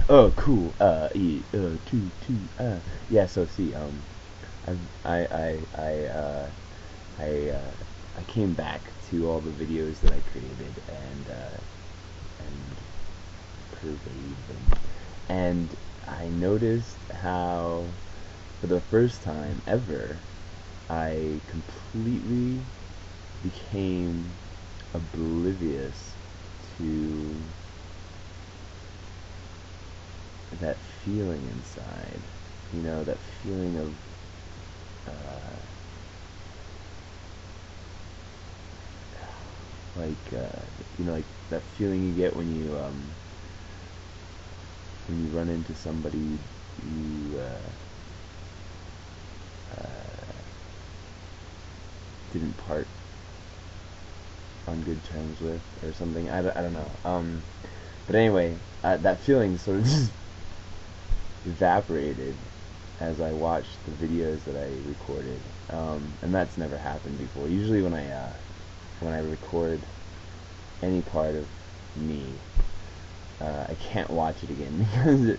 Oh, cool. Yeah. So see, I've, I, I came back to all the videos that I created and pervade them, and I noticed how, for the first time ever, I completely became oblivious to that feeling inside. You know, that feeling of like you know, like that feeling you get when you run into somebody you didn't part on good terms with or something. I don't know. But anyway, that feeling sort of just evaporated as I watched the videos that I recorded, and that's never happened before. Usually when I record any part of me, I can't watch it again because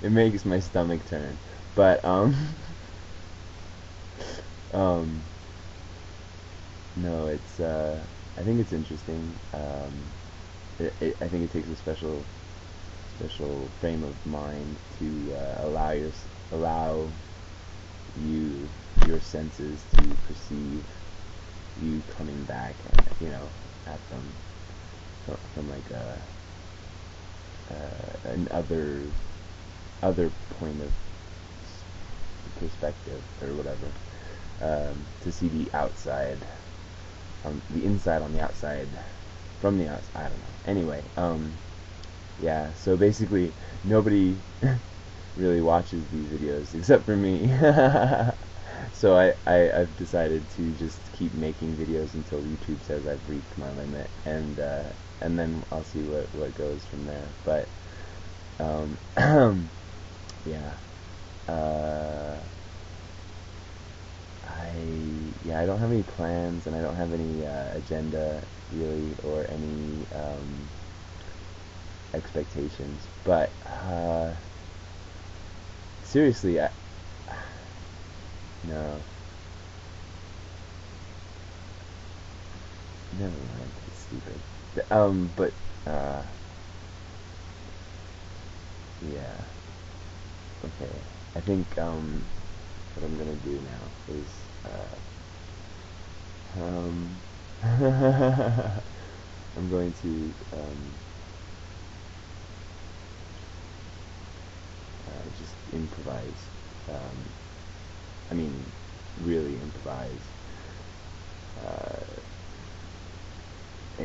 it makes my stomach turn. But no, it's I think it's interesting. I think it takes a special frame of mind to allow your senses to perceive you coming back, you know, at them from like an other point of perspective or whatever, to see the outside, the inside on the outside, from the outside. I don't know. Anyway, yeah. So basically, nobody really watches these videos except for me. So I've decided to just keep making videos until YouTube says I've reached my limit, and then I'll see what goes from there. But yeah. I don't have any plans, and I don't have any agenda really, or any expectations. But seriously, no, never mind. It's stupid. But yeah. Okay. I think what I'm gonna do now is I'm going to just improvise. I mean, really improvise a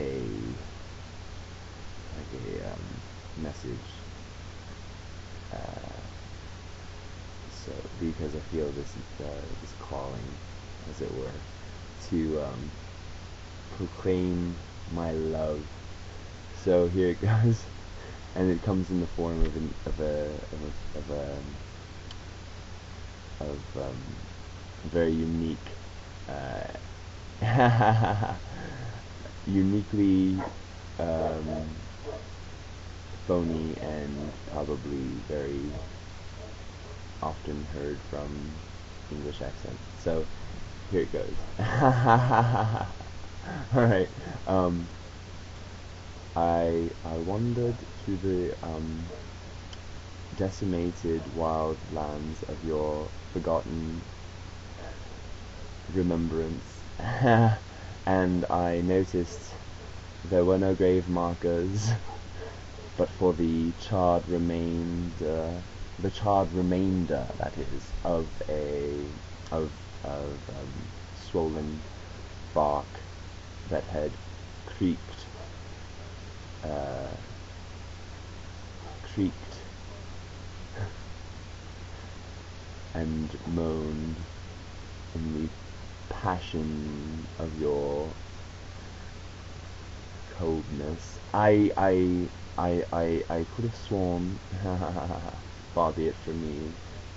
message. So because I feel this calling, as it were, to proclaim my love. So here it goes, and it comes in the form of a very unique, uniquely phony and probably very often heard from English accent. So here it goes. Alright. I wandered through the decimated wild lands of your forgotten remembrance, and I noticed there were no grave markers, but for the charred remainder, that is, of swollen bark that had creaked and moaned in the passion of your coldness. I could have sworn, far be it from me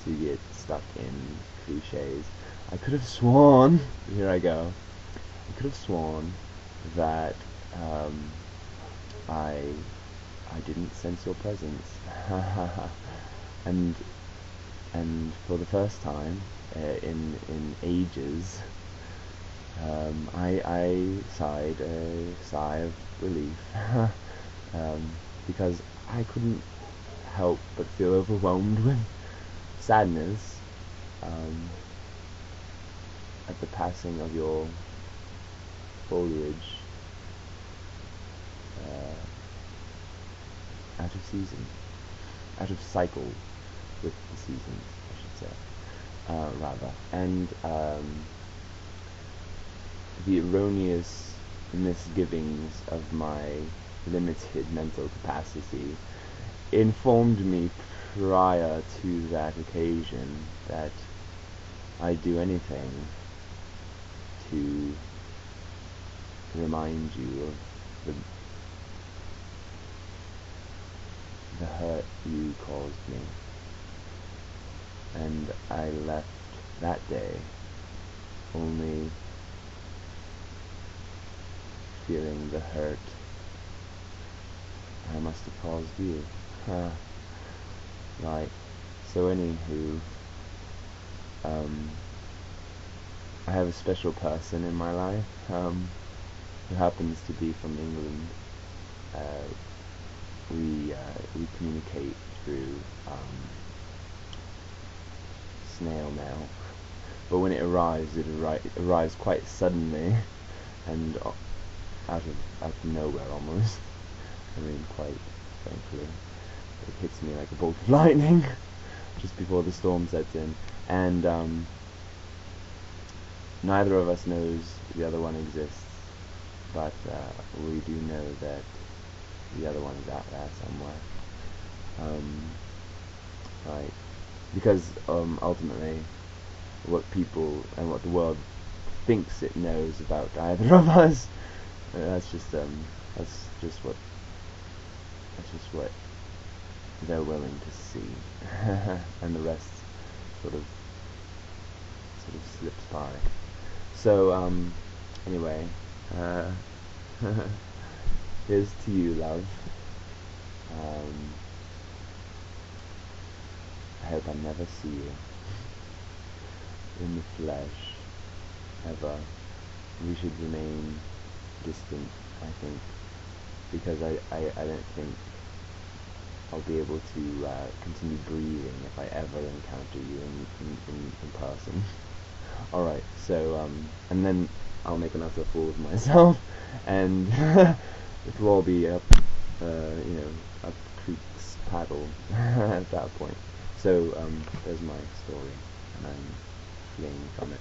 to get stuck in cliches. I could have sworn, here I go, I could have sworn that I didn't sense your presence, and for the first time in ages, I sighed a sigh of relief, because I couldn't help but feel overwhelmed with sadness at the passing of your foliage out of season, out of cycle with the seasons, I should say, rather. And the erroneous misgivings of my limited mental capacity informed me prior to that occasion that I'd do anything to remind you of the hurt you caused me. And I left that day only feeling the hurt I must have caused you. Right. So anywho, I have a special person in my life, who happens to be from England. We communicate through snail mail, but when it arrives quite suddenly and out of nowhere almost. I mean, quite frankly, it hits me like a bolt of lightning just before the storm sets in, and neither of us knows the other one exists, but we do know that the other one is out there somewhere. Right, because ultimately, what people and what the world thinks it knows about either of us, that's just what they're willing to see, and the rest sort of slips by. So anyway, here's to you, love. I hope I never see you in the flesh, ever. We should remain distant, I think, because I don't think I'll be able to continue breathing if I ever encounter you in person. Alright, so, and then I'll make an utter fool of myself, and it'll all be up creek's paddle at that point. So, there's my story, and I'm fleeing from it.